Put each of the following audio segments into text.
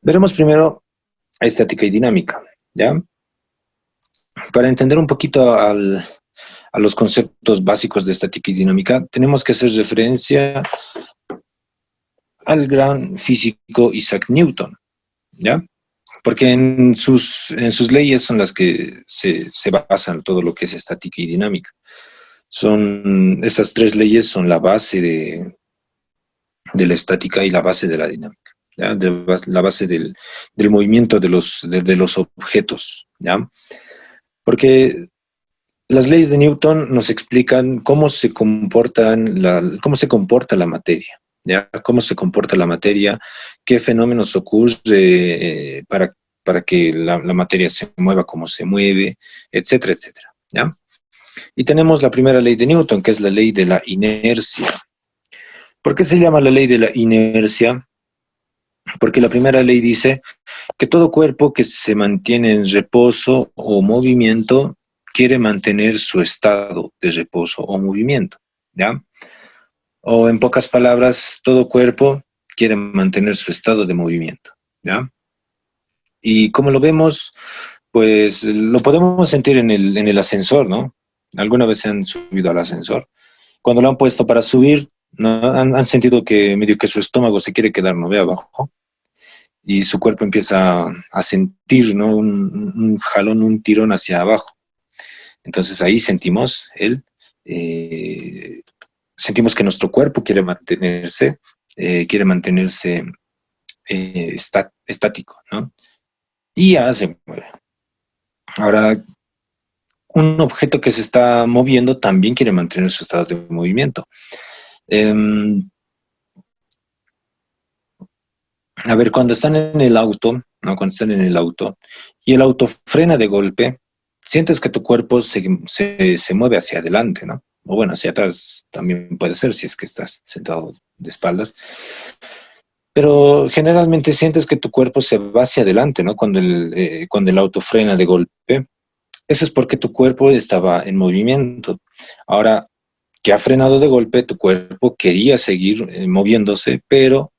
Veremos primero estática y dinámica, ¿ya? Para entender un poquito a los conceptos básicos de estática y dinámica, tenemos que hacer referencia al gran físico Isaac Newton, ¿ya? Porque en sus leyes son las que se basan todo lo que es estática y dinámica. Estas tres leyes son la base de la estática y la base de la dinámica, ¿ya? La base del movimiento de los objetos, ¿ya? Porque las leyes de Newton nos explican cómo se comporta la materia, ¿ya? Cómo se comporta la materia, qué fenómenos ocurren para que la materia se mueva como se mueve, etcétera, etcétera, ¿ya? Y tenemos la primera ley de Newton, que es la ley de la inercia. ¿Por qué se llama la ley de la inercia? Porque la primera ley dice que todo cuerpo que se mantiene en reposo o movimiento quiere mantener su estado de reposo o movimiento, ¿ya? O en pocas palabras, todo cuerpo quiere mantener su estado de movimiento, ¿ya? Y como lo vemos, pues lo podemos sentir en el ascensor, ¿no? ¿Alguna vez se han subido al ascensor? Cuando lo han puesto para subir, ¿no? Han sentido que medio que su estómago se quiere quedar, ¿no ve? Abajo. Y su cuerpo empieza a sentir, ¿no? Un jalón, un tirón hacia abajo. Entonces ahí sentimos que nuestro cuerpo quiere mantenerse estático, ¿no? Y ya se mueve. Ahora, un objeto que se está moviendo también quiere mantener su estado de movimiento. A ver, cuando están en el auto, ¿no? Cuando están en el auto y el auto frena de golpe, sientes que tu cuerpo se mueve hacia adelante, ¿no? O bueno, hacia atrás también puede ser si es que estás sentado de espaldas. Pero generalmente sientes que tu cuerpo se va hacia adelante, ¿no? Cuando el auto frena de golpe. Eso es porque tu cuerpo estaba en movimiento. Ahora que ha frenado de golpe, tu cuerpo quería seguir moviéndose, pero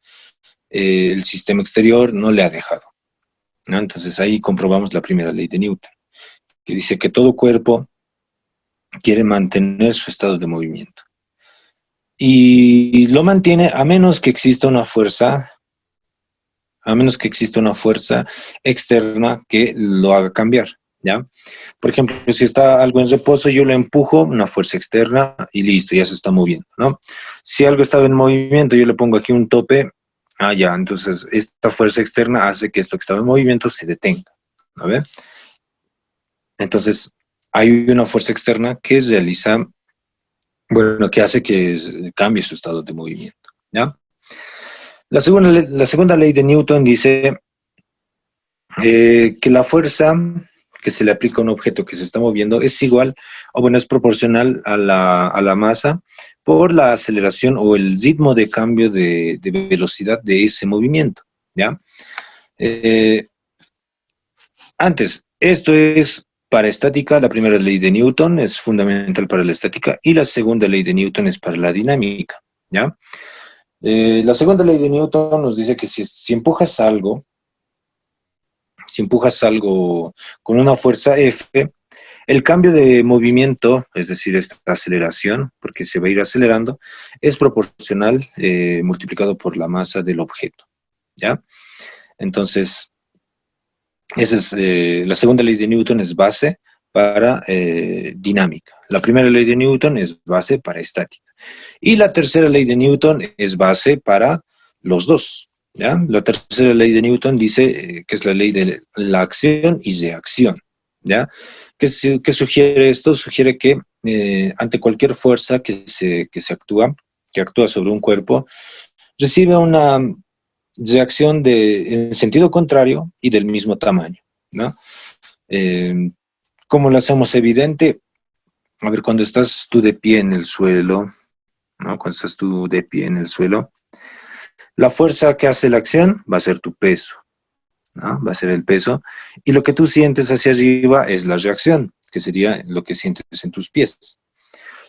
el sistema exterior no le ha dejado, ¿no? Entonces ahí comprobamos la primera ley de Newton, que dice que todo cuerpo quiere mantener su estado de movimiento. Y lo mantiene a menos que exista una fuerza externa que lo haga cambiar, ¿ya? Por ejemplo, si está algo en reposo, yo lo empujo, una fuerza externa y listo, ya se está moviendo, ¿no? Si algo estaba en movimiento, yo le pongo aquí un tope, ya, entonces esta fuerza externa hace que esto que estaba en movimiento se detenga, ¿no ve? Entonces, hay una fuerza externa que que hace que cambie su estado de movimiento, ¿ya? La segunda ley de Newton dice que la fuerza que se le aplica a un objeto que se está moviendo es igual, o bueno, es proporcional a la masa por la aceleración o el ritmo de cambio de velocidad de ese movimiento, ¿ya? Eh, esto es para estática, la primera ley de Newton es fundamental para la estática y la segunda ley de Newton es para la dinámica, ¿ya? La segunda ley de Newton nos dice que si empujas algo con una fuerza F, el cambio de movimiento, es decir, esta aceleración, porque se va a ir acelerando, es proporcional multiplicado por la masa del objeto, ¿ya? Entonces, la segunda ley de Newton es base para dinámica. La primera ley de Newton es base para estática. Y la tercera ley de Newton es base para los dos, ¿ya? La tercera ley de Newton dice que es la ley de la acción y reacción, ¿ya? ¿Qué sugiere esto? Sugiere que ante cualquier fuerza que actúa sobre un cuerpo, recibe una reacción en sentido contrario y del mismo tamaño, ¿no? Eh, ¿Cómo lo hacemos evidente? A ver, cuando estás tú de pie en el suelo, ¿no? Cuando estás tú de pie en el suelo, la fuerza que hace la acción va a ser tu peso, ¿no? Va a ser el peso, y lo que tú sientes hacia arriba es la reacción, que sería lo que sientes en tus pies.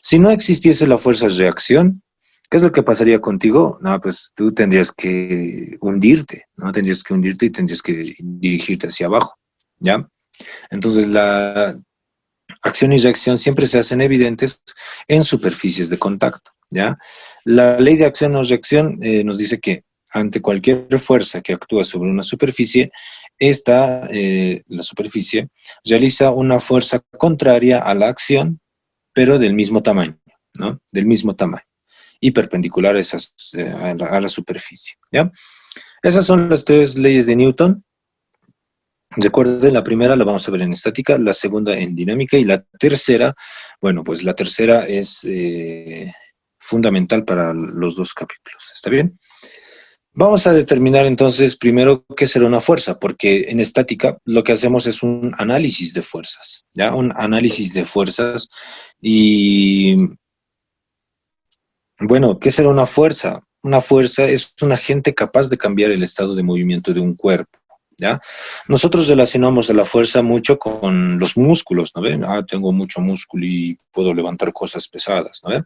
Si no existiese la fuerza reacción, ¿Qué es lo que pasaría contigo? No, pues tú tendrías que hundirte, ¿no? Tendrías que hundirte y tendrías que dirigirte hacia abajo, ¿ya? Entonces la acción y reacción siempre se hacen evidentes en superficies de contacto, ¿ya? La ley de acción o reacción nos dice que ante cualquier fuerza que actúa sobre una superficie, la superficie, realiza una fuerza contraria a la acción, pero del mismo tamaño, ¿no? Del mismo tamaño y perpendicular a, a la superficie, ¿ya? Esas son las tres leyes de Newton. Recuerden, la primera la vamos a ver en estática, la segunda en dinámica y la tercera, bueno, pues la tercera es fundamental para los dos capítulos, ¿está bien? Vamos a determinar entonces primero qué será una fuerza, porque en estática lo que hacemos es un análisis de fuerzas, ¿ya? Un análisis de fuerzas y, bueno, ¿qué será una fuerza? Una fuerza es un agente capaz de cambiar el estado de movimiento de un cuerpo, ¿ya? Nosotros relacionamos a la fuerza mucho con los músculos, ¿no ven? Ah, tengo mucho músculo y puedo levantar cosas pesadas, ¿no ven?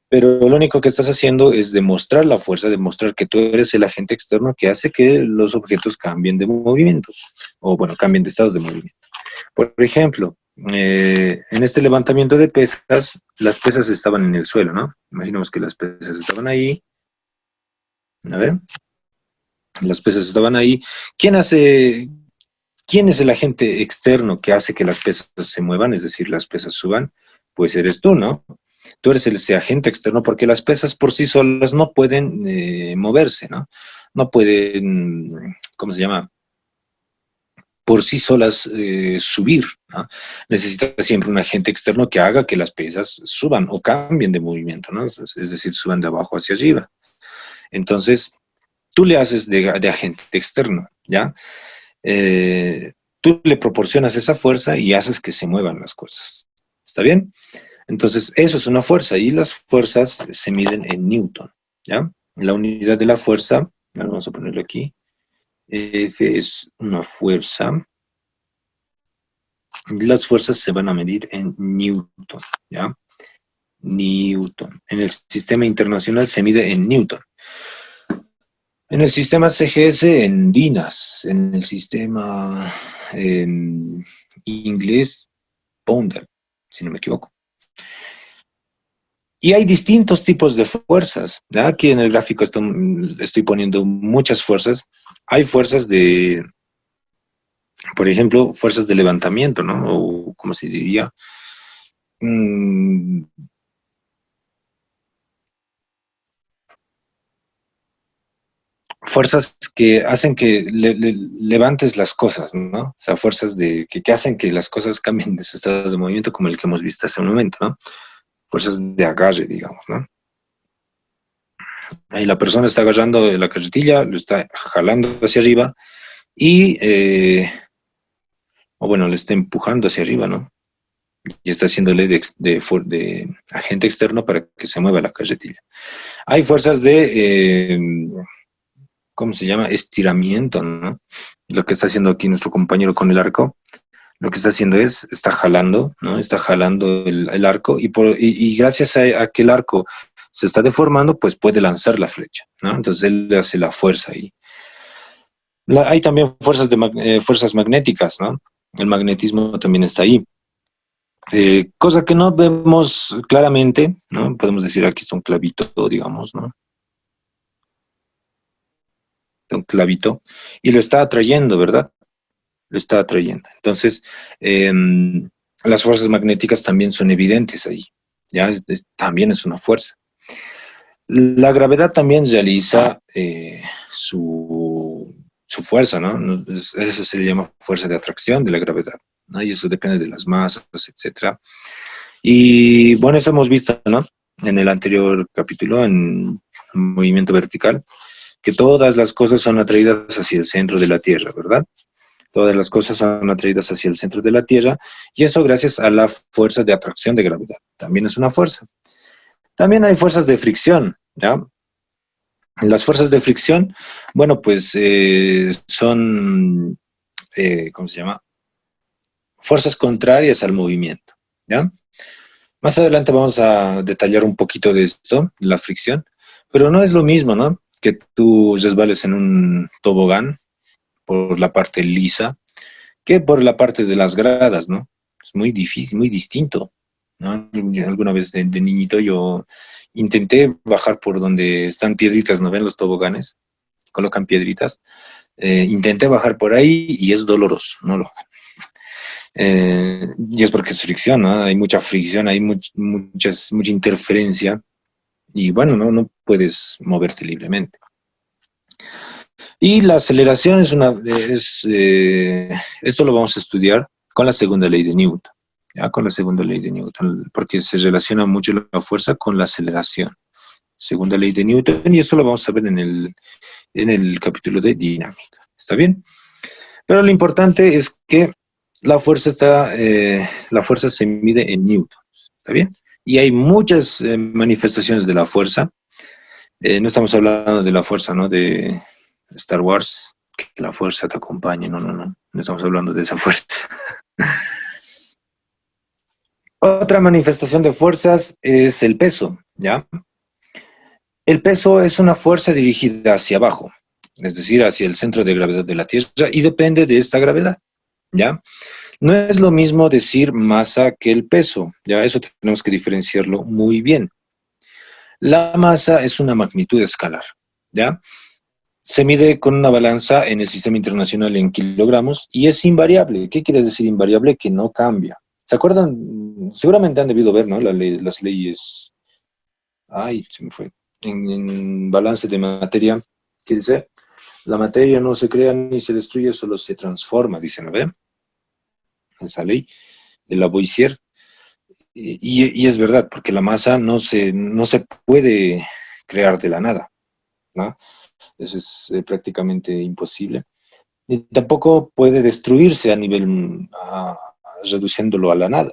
Pero lo único que estás haciendo es demostrar la fuerza, demostrar que tú eres el agente externo que hace que los objetos cambien de movimiento, o bueno, cambien de estado de movimiento. Por ejemplo, en este levantamiento de pesas, las pesas estaban en el suelo, ¿no? Imaginemos que las pesas estaban ahí, a ver, las pesas estaban ahí. ¿Quién hace, quién es el agente externo que hace que las pesas se muevan, es decir, las pesas suban? Pues eres tú, ¿no? Tú eres ese agente externo porque las pesas por sí solas no pueden moverse, ¿no? No pueden, ¿cómo se llama? Por sí solas subir, ¿no? Necesita siempre un agente externo que haga que las pesas suban o cambien de movimiento, ¿no? Es decir, suban de abajo hacia arriba. Entonces, tú le haces de agente externo, ¿ya? Tú le proporcionas esa fuerza y haces que se muevan las cosas. ¿Está bien? Entonces, eso es una fuerza y las fuerzas se miden en Newton, ¿ya? La unidad de la fuerza, vamos a ponerlo aquí, F es una fuerza, las fuerzas se van a medir en Newton, ¿ya? Newton. En el sistema internacional se mide en Newton. En el sistema CGS en Dinas, en el sistema inglés Pound, si no me equivoco. Y hay distintos tipos de fuerzas, ¿ya? Aquí en el gráfico estoy poniendo muchas fuerzas. Hay fuerzas de, por ejemplo, fuerzas de levantamiento, ¿no? O, ¿cómo se diría? Mm, fuerzas que hacen que levantes las cosas, ¿no? O sea, fuerzas que hacen que las cosas cambien de su estado de movimiento, como el que hemos visto hace un momento, ¿no? Fuerzas de agarre, digamos, ¿no? Ahí la persona está agarrando la carretilla, lo está jalando hacia arriba y, o bueno, le está empujando hacia arriba, ¿no? Y está haciéndole de agente externo para que se mueva la carretilla. Hay fuerzas de, ¿cómo se llama? Estiramiento, ¿no? Lo que está haciendo aquí nuestro compañero con el arco, lo que está haciendo está jalando, ¿no? Está jalando el arco y gracias a que el arco se está deformando, pues puede lanzar la flecha, ¿no? Entonces él le hace la fuerza ahí. Hay también fuerzas magnéticas, ¿no? El magnetismo también está ahí. Cosa que no vemos claramente, ¿no? Podemos decir aquí está un clavito, digamos, ¿no? Un clavito, y lo está atrayendo, ¿verdad? Lo está atrayendo. Entonces, eh, las fuerzas magnéticas también son evidentes ahí, ¿ya? También es una fuerza. La gravedad también realiza su fuerza, ¿no? Eso se le llama fuerza de atracción de la gravedad, ¿no? Y eso depende de las masas, etcétera. Y bueno, eso hemos visto, ¿no? En el anterior capítulo, en movimiento vertical, que todas las cosas son atraídas hacia el centro de la Tierra, ¿verdad? Todas las cosas son atraídas hacia el centro de la Tierra, y eso gracias a la fuerza de atracción de gravedad. También es una fuerza. También hay fuerzas de fricción, ¿ya? Las fuerzas de fricción, bueno, pues son, ¿cómo se llama? Fuerzas contrarias al movimiento, ¿ya? Más adelante vamos a detallar un poquito de esto, la fricción, pero no es lo mismo, ¿no? Que tú resbales en un tobogán por la parte lisa que por la parte de las gradas, ¿no? Es muy difícil, muy distinto, ¿no? Yo alguna vez de niñito yo intenté bajar por donde están piedritas, ¿no ven los toboganes? Colocan piedritas. Intenté bajar por ahí y es doloroso, ¿no? Y es porque es fricción, ¿no? Hay mucha fricción, hay mucha interferencia y bueno, no puedes moverte libremente. Y la aceleración esto lo vamos a estudiar con la segunda ley de Newton, ¿ya? Con la segunda ley de Newton, porque se relaciona mucho la fuerza con la aceleración. Segunda ley de Newton, y esto lo vamos a ver en el capítulo de dinámica. ¿Está bien? Pero lo importante es que la fuerza se mide en newtons, ¿está bien? Y hay muchas manifestaciones de la fuerza. No estamos hablando de la fuerza, ¿no? De Star Wars, que la fuerza te acompañe, no. No estamos hablando de esa fuerza. Otra manifestación de fuerzas es el peso, ¿ya? El peso es una fuerza dirigida hacia abajo, es decir, hacia el centro de gravedad de la Tierra, y depende de esta gravedad, ¿ya? No es lo mismo decir masa que el peso, ya eso tenemos que diferenciarlo muy bien. La masa es una magnitud escalar, ¿ya? Se mide con una balanza en el sistema internacional en kilogramos y es invariable. ¿Qué quiere decir invariable? Que no cambia. ¿Se acuerdan? Seguramente han debido ver, ¿no? Las leyes. Ay, se me fue. En balance de materia, ¿qué dice? La materia no se crea ni se destruye, solo se transforma, dice, ¿no ve? Esa ley de Lavoisier. Y es verdad, porque la masa no se puede crear de la nada, ¿no? Eso es prácticamente imposible. Ni tampoco puede destruirse a nivel, reduciéndolo a la nada.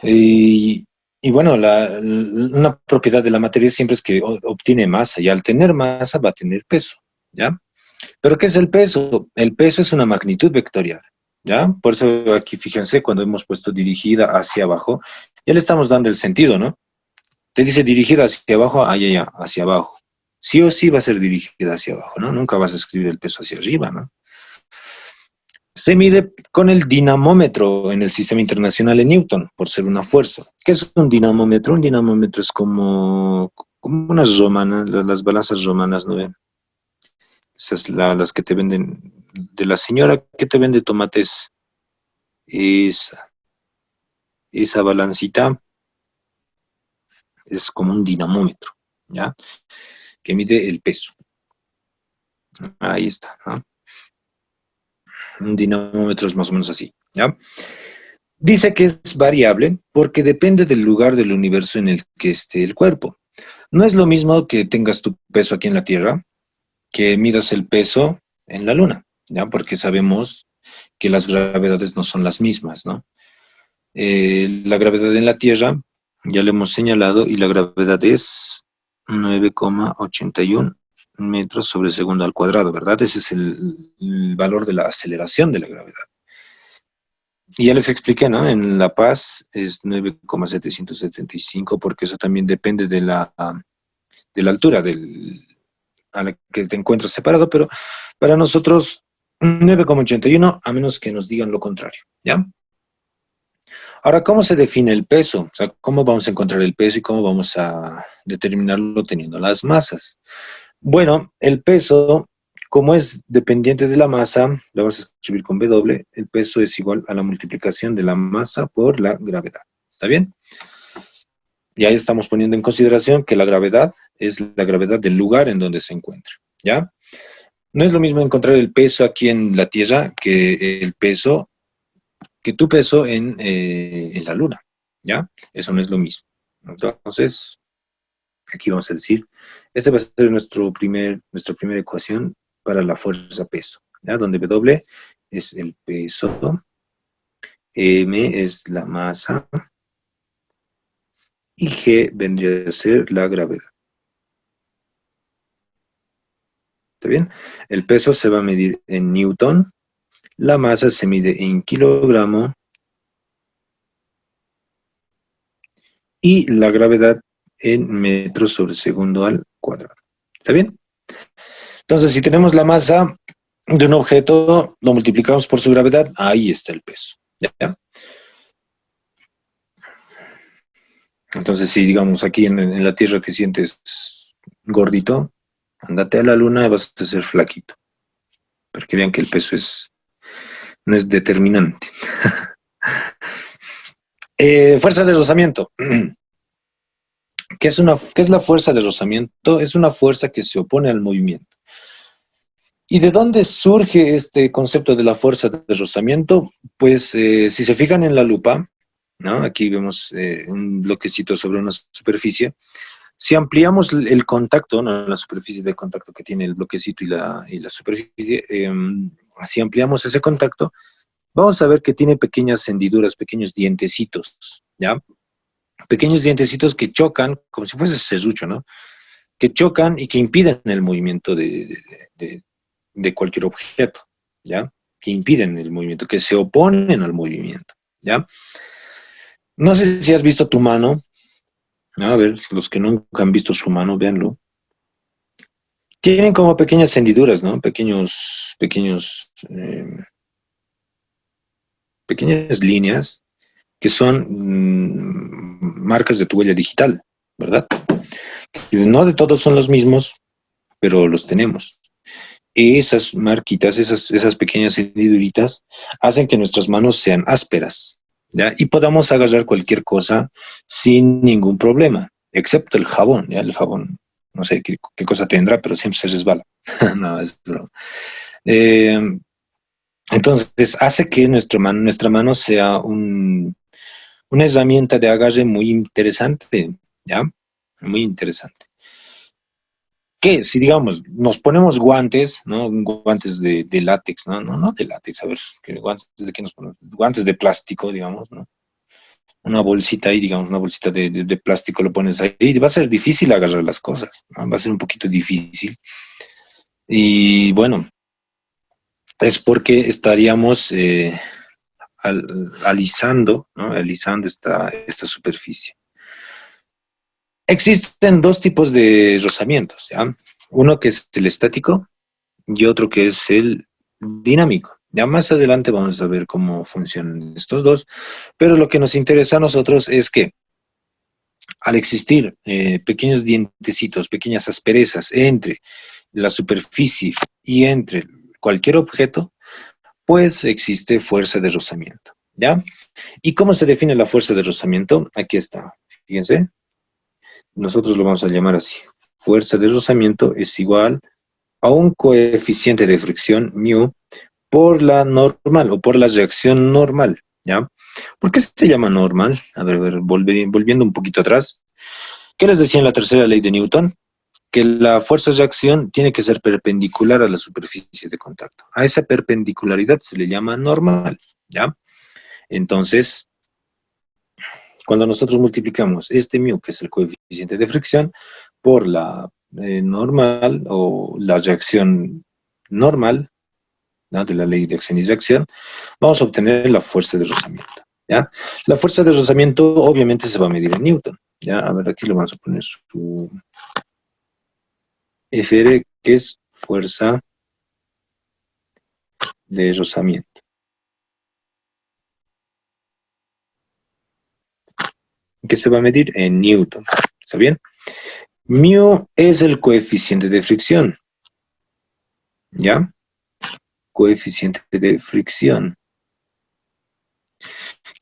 Y, y bueno, una propiedad de la materia siempre es que obtiene masa, y al tener masa va a tener peso, ¿ya? ¿Pero qué es el peso? El peso es una magnitud vectorial, ¿ya? Por eso aquí fíjense, cuando hemos puesto dirigida hacia abajo, ya le estamos dando el sentido, ¿no? Te dice dirigida hacia abajo, ya, hacia abajo. Sí o sí va a ser dirigida hacia abajo, ¿no? Nunca vas a escribir el peso hacia arriba, ¿no? Se mide con el dinamómetro en el sistema internacional en Newton, por ser una fuerza. ¿Qué es un dinamómetro? Un dinamómetro es como unas romanas, las balanzas romanas, ¿no ven? Esas las que te venden, de la señora que te vende tomates, esa balancita es como un dinamómetro, ¿ya? Que mide el peso. Ahí está, ¿no? Un dinamómetro es más o menos así, ¿ya? Dice que es variable porque depende del lugar del universo en el que esté el cuerpo. No es lo mismo que tengas tu peso aquí en la Tierra, que midas el peso en la Luna, ¿ya? Porque sabemos que las gravedades no son las mismas, ¿no? La gravedad en la Tierra, ya lo hemos señalado, y la gravedad es 9,81 metros sobre segundo al cuadrado, ¿verdad? Ese es el valor de la aceleración de la gravedad. Y ya les expliqué, ¿no? En La Paz es 9,775 porque eso también depende de la altura a la que te encuentras separado, pero para nosotros 9,81 a menos que nos digan lo contrario, ¿ya? Ahora, ¿cómo se define el peso? O sea, ¿cómo vamos a encontrar el peso y cómo vamos a determinarlo teniendo las masas? Bueno, el peso, como es dependiente de la masa, lo vamos a escribir con W, el peso es igual a la multiplicación de la masa por la gravedad. ¿Está bien? Y ahí estamos poniendo en consideración que la gravedad es la gravedad del lugar en donde se encuentra, ¿ya? No es lo mismo encontrar el peso aquí en la Tierra que tu peso en la Luna, ¿ya? Eso no es lo mismo. Entonces, aquí vamos a decir, este va a ser nuestra primera ecuación para la fuerza peso, ¿ya? Donde W es el peso, M es la masa y G vendría a ser la gravedad. ¿Está bien? El peso se va a medir en newton, la masa se mide en kilogramo y la gravedad en metros sobre segundo al cuadrado. ¿Está bien? Entonces, si tenemos la masa de un objeto, lo multiplicamos por su gravedad, ahí está el peso. ¿Ya? Entonces, si digamos aquí en la Tierra te sientes gordito, andate a la Luna y vas a ser flaquito. Para que vean que el peso no es determinante. Fuerza de rozamiento. ¿Qué es la fuerza de rozamiento? Es una fuerza que se opone al movimiento. ¿Y de dónde surge este concepto de la fuerza de rozamiento? Pues si se fijan en la lupa, ¿no? Aquí vemos un bloquecito sobre una superficie. Si ampliamos el contacto, ¿no? La superficie de contacto que tiene el bloquecito y la superficie, si ampliamos ese contacto, vamos a ver que tiene pequeñas hendiduras, pequeños dientecitos, ¿ya? Pequeños dientecitos que chocan, como si fuese serrucho, ¿no? Que chocan y que impiden el movimiento de cualquier objeto, ¿ya? Que impiden el movimiento, que se oponen al movimiento, ¿ya? No sé si has visto tu mano. A ver, los que nunca han visto su mano, véanlo. Tienen como pequeñas hendiduras, ¿no? Pequeñas líneas que son marcas de tu huella digital, ¿verdad? No de todos son los mismos, pero los tenemos. Esas marquitas, esas pequeñas hendiduritas, hacen que nuestras manos sean ásperas, ¿ya? Y podamos agarrar cualquier cosa sin ningún problema, excepto el jabón, ¿ya? El jabón, no sé qué cosa tendrá, pero siempre se resbala. No, es broma. Eh, entonces, hace que nuestra mano sea una herramienta de agarre muy interesante, ¿ya? Muy interesante. Que si digamos, nos ponemos guantes, ¿no? Guantes de látex, ¿no? No de látex, a ver, guantes de qué nos ponemos, guantes de plástico, digamos, ¿no? Una bolsita ahí, digamos, una bolsita de plástico lo pones ahí, y va a ser difícil agarrar las cosas, ¿no? Va a ser un poquito difícil. Y bueno, es porque estaríamos alisando, ¿no? Alisando esta superficie. Existen dos tipos de rozamientos, ¿ya? Uno que es el estático y otro que es el dinámico. Ya más adelante vamos a ver cómo funcionan estos dos, pero lo que nos interesa a nosotros es que al existir pequeños dientecitos, pequeñas asperezas entre la superficie y entre cualquier objeto, pues existe fuerza de rozamiento, ¿ya? ¿Y cómo se define la fuerza de rozamiento? Aquí está, fíjense, nosotros lo vamos a llamar así. Fuerza de rozamiento es igual a un coeficiente de fricción μ por la normal o por la reacción normal, ¿ya? ¿Por qué se llama normal? A ver, volviendo un poquito atrás. ¿Qué les decía en la tercera ley de Newton? Que la fuerza de reacción tiene que ser perpendicular a la superficie de contacto. A esa perpendicularidad se le llama normal, ¿ya? Entonces, cuando nosotros multiplicamos este μ, que es el coeficiente de fricción, por la normal o la reacción normal, ¿no? De la ley de acción y reacción, vamos a obtener la fuerza de rozamiento, ¿ya? La fuerza de rozamiento obviamente se va a medir en Newton, ¿ya? A ver, aquí le vamos a poner su Fr, que es fuerza de rozamiento, que se va a medir en Newton, ¿está bien? Mu es el coeficiente de fricción, ¿ya? Coeficiente de fricción.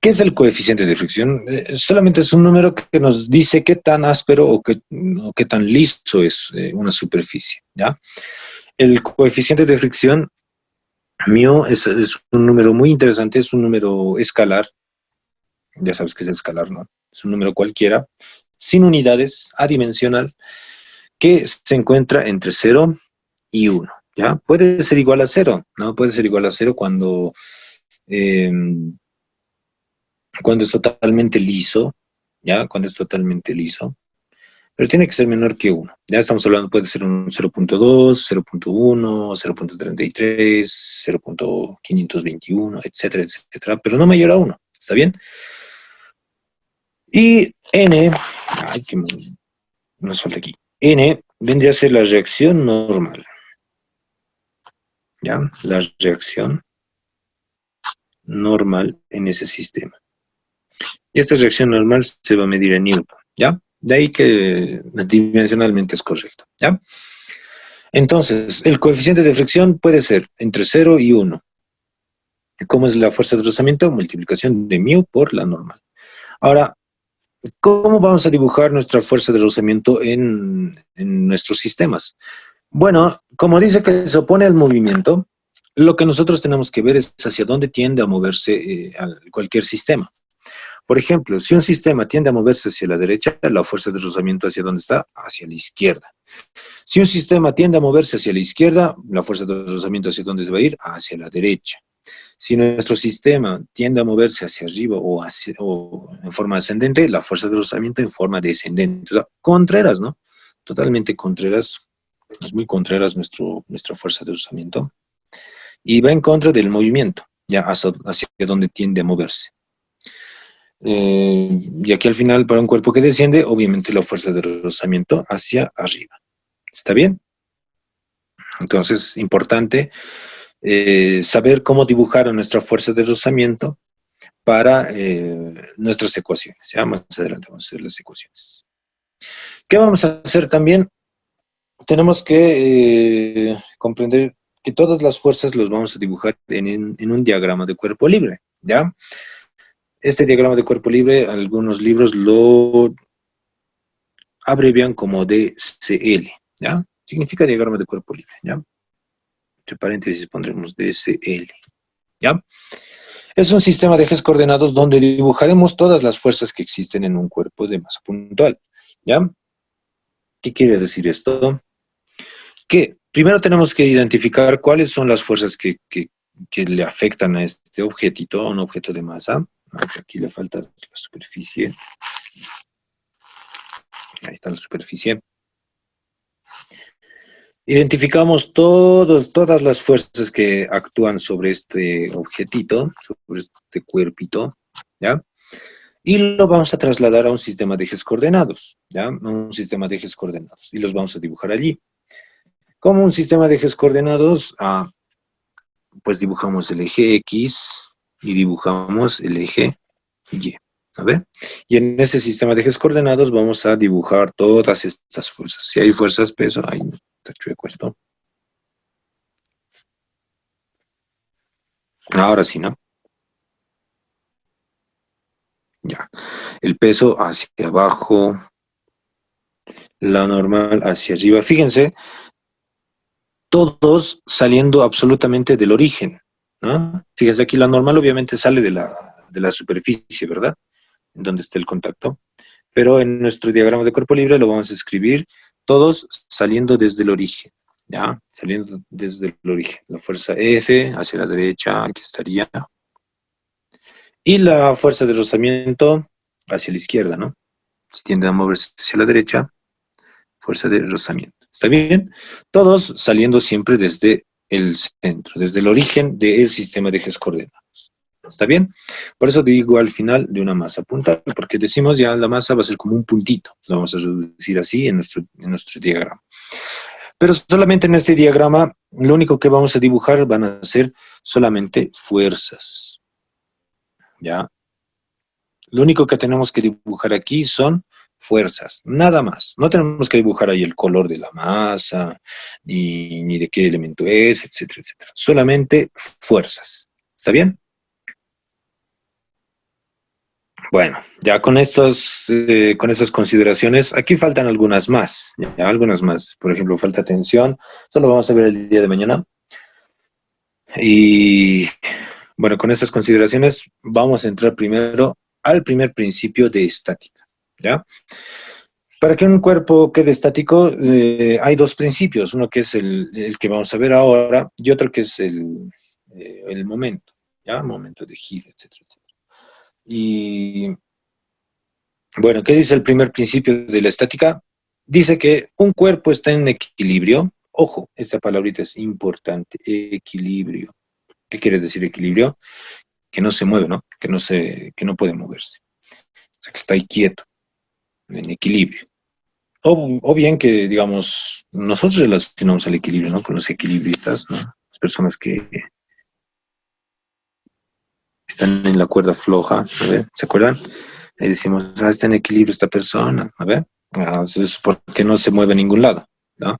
¿Qué es el coeficiente de fricción? Solamente es un número que nos dice qué tan áspero o qué tan liso es una superficie, ¿ya? El coeficiente de fricción, μ, es un número muy interesante, es un número escalar, ya sabes que es escalar, ¿no? Es un número cualquiera, sin unidades, adimensional, que se encuentra entre 0 y 1, ¿ya? Puede ser igual a 0, ¿no? Puede ser igual a 0 eh, cuando es totalmente liso, ¿ya? Cuando es totalmente liso, pero tiene que ser menor que 1. Ya estamos hablando, puede ser un 0.2, 0.1, 0.33, 0.521, etcétera, etcétera, pero no mayor a 1, ¿está bien? Y N, ay, que nos falta aquí, N vendría a ser la reacción normal, ¿ya? La reacción normal en ese sistema. Y esta reacción normal se va a medir en Newton, ¿ya? De ahí que dimensionalmente es correcto, ¿ya? Entonces, el coeficiente de fricción puede ser entre 0 y 1. ¿Cómo es la fuerza de rozamiento? Multiplicación de mu por la normal. Ahora, ¿cómo vamos a dibujar nuestra fuerza de rozamiento en nuestros sistemas? Bueno, como dice que se opone al movimiento, lo que nosotros tenemos que ver es hacia dónde tiende a moverse cualquier sistema. Por ejemplo, si un sistema tiende a moverse hacia la derecha, la fuerza de rozamiento ¿hacia dónde está? Hacia la izquierda. Si un sistema tiende a moverse hacia la izquierda, la fuerza de rozamiento ¿hacia dónde se va a ir? Hacia la derecha. Si nuestro sistema tiende a moverse hacia arriba o en forma ascendente, la fuerza de rozamiento en forma descendente. O sea, contreras, ¿no? Totalmente contreras. Es muy contreras nuestra fuerza de rozamiento. Y va en contra del movimiento, ya hacia donde tiende a moverse. Y aquí al final, para un cuerpo que desciende, obviamente la fuerza de rozamiento hacia arriba. ¿Está bien? Entonces, importante saber cómo dibujar nuestra fuerza de rozamiento para nuestras ecuaciones. Ya más adelante vamos a hacer las ecuaciones. ¿Qué vamos a hacer también? Tenemos que comprender que todas las fuerzas las vamos a dibujar en un diagrama de cuerpo libre, ¿ya? Este diagrama de cuerpo libre, algunos libros lo abrevian como DCL, ¿ya? Significa diagrama de cuerpo libre, ¿ya? Entre paréntesis pondremos DCL, ¿ya? Es un sistema de ejes coordenados donde dibujaremos todas las fuerzas que existen en un cuerpo de masa puntual, ¿ya? ¿Qué quiere decir esto? Que primero tenemos que identificar cuáles son las fuerzas que le afectan a este objetito, a un objeto de masa. Aquí le falta la superficie. Ahí está la superficie. Identificamos todas las fuerzas que actúan sobre este objetito, sobre este cuerpito, ¿ya? Y lo vamos a trasladar a un sistema de ejes coordenados, ¿ya? A un sistema de ejes coordenados. Y los vamos a dibujar allí. Como un sistema de ejes coordenados, pues dibujamos el eje X y dibujamos el eje Y. ¿A ver? Y en ese sistema de ejes coordenados vamos a dibujar todas estas fuerzas. Si hay fuerzas, peso, ahí está chueco esto. Ahora sí, ¿no? Ya. El peso hacia abajo, la normal hacia arriba. Fíjense, todos saliendo absolutamente del origen, ¿no? Fíjense aquí, la normal obviamente sale de la superficie, ¿verdad? En donde está el contacto. Pero en nuestro diagrama de cuerpo libre lo vamos a escribir todos saliendo desde el origen, ¿ya? Saliendo desde el origen. La fuerza F hacia la derecha, aquí estaría. Y la fuerza de rozamiento hacia la izquierda, ¿no? Si tiende a moverse hacia la derecha, fuerza de rozamiento. ¿Está bien? Todos saliendo siempre desde el centro, desde el origen del sistema de ejes coordenados. ¿Está bien? Por eso digo al final de una masa puntal, porque decimos ya la masa va a ser como un puntito. Lo vamos a reducir así en nuestro diagrama. Pero solamente en este diagrama, lo único que vamos a dibujar van a ser solamente fuerzas. ¿Ya? Lo único que tenemos que dibujar aquí son fuerzas, nada más. No tenemos que dibujar ahí el color de la masa, ni de qué elemento es, etcétera, etcétera. Solamente fuerzas. ¿Está bien? Bueno, ya con estas consideraciones, aquí faltan algunas más, ya, algunas más. Por ejemplo, falta tensión, solo vamos a ver el día de mañana. Y bueno, con estas consideraciones vamos a entrar primero al primer principio de estática, ¿ya? Para que un cuerpo quede estático, hay dos principios, uno que es el que vamos a ver ahora y otro que es el momento, ¿ya? Momento de giro, etcétera. Y bueno, ¿qué dice el primer principio de la estática? Dice que un cuerpo está en equilibrio. Ojo, esta palabrita es importante, equilibrio. ¿Qué quiere decir equilibrio? Que no se mueve, ¿no? Que no puede moverse. sea, que está ahí quieto, en equilibrio. O bien que, digamos, nosotros relacionamos al equilibrio, ¿no? Con los equilibristas, ¿no? Las personas que están en la cuerda floja, a ver, ¿se acuerdan? Ahí decimos, está en equilibrio esta persona, a ver, es porque no se mueve a ningún lado, ¿no?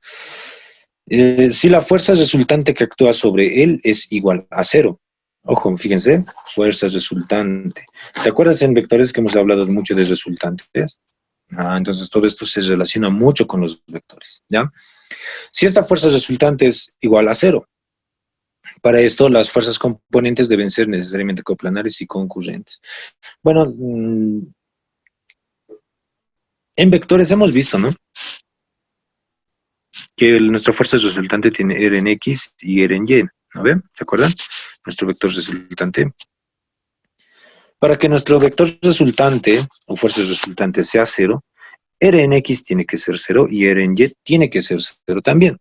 Si la fuerza resultante que actúa sobre él es igual a cero. Ojo, fíjense, fuerza resultante. ¿Te acuerdas en vectores que hemos hablado mucho de resultantes? Entonces todo esto se relaciona mucho con los vectores, ¿ya? Si esta fuerza resultante es igual a cero, para esto las fuerzas componentes deben ser necesariamente coplanares y concurrentes. Bueno, en vectores hemos visto, ¿no? Que nuestra fuerza resultante tiene R en X y R en Y, ¿no ven? ¿Se acuerdan? Nuestro vector resultante. Para que nuestro vector resultante o fuerza resultante sea cero, R en X tiene que ser cero y R en Y tiene que ser cero también.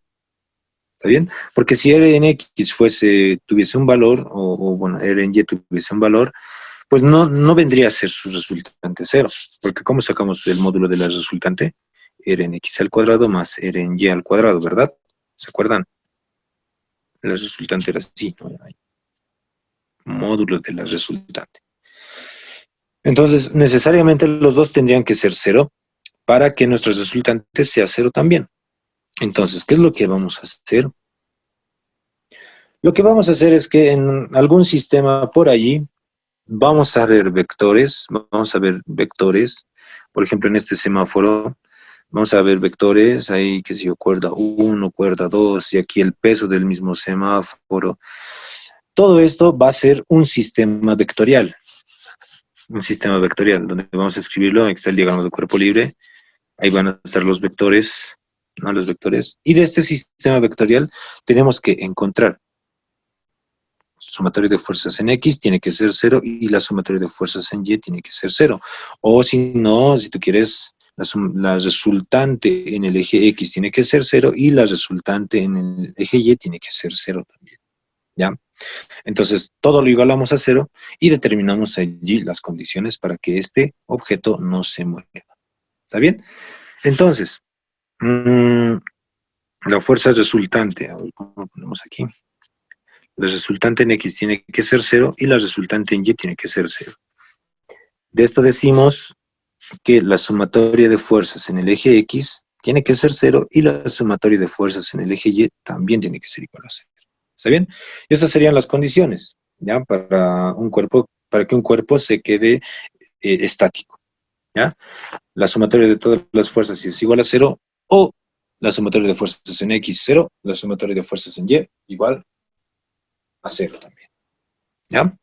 ¿Está bien? Porque si R en X tuviese un valor, bueno, R en Y tuviese un valor, pues no vendría a ser su resultante cero. Porque ¿cómo sacamos el módulo de la resultante? R en X al cuadrado más R en Y al cuadrado, ¿verdad? ¿Se acuerdan? La resultante era así, ¿no? Módulo de la resultante. Entonces, necesariamente los dos tendrían que ser cero para que nuestro resultante sea cero también. Entonces, ¿qué es lo que vamos a hacer? Lo que vamos a hacer es que en algún sistema por allí vamos a ver vectores, por ejemplo, en este semáforo, vamos a ver vectores, ahí, qué sé yo, cuerda 1, cuerda 2, y aquí el peso del mismo semáforo. Todo esto va a ser un sistema vectorial, donde vamos a escribirlo, ahí está el diagrama de cuerpo libre, ahí van a estar los vectores, ¿no? Los vectores, y de este sistema vectorial tenemos que encontrar sumatorio de fuerzas en X tiene que ser cero y la sumatoria de fuerzas en Y tiene que ser cero. O si no, si tú quieres, la resultante en el eje X tiene que ser cero y la resultante en el eje Y tiene que ser cero también. ¿Ya? Entonces, todo lo igualamos a cero y determinamos allí las condiciones para que este objeto no se mueva. ¿Está bien? Entonces, la fuerza resultante, a ver cómo lo ponemos aquí. La resultante en X tiene que ser cero y la resultante en Y tiene que ser cero. De esto decimos que la sumatoria de fuerzas en el eje X tiene que ser cero y la sumatoria de fuerzas en el eje Y también tiene que ser igual a cero. ¿Está bien? Y estas serían las condiciones, ¿ya? Para que un cuerpo se quede estático, ¿ya? La sumatoria de todas las fuerzas es igual a cero o la sumatoria de fuerzas en X cero, la sumatoria de fuerzas en Y igual a cero también, ¿ya?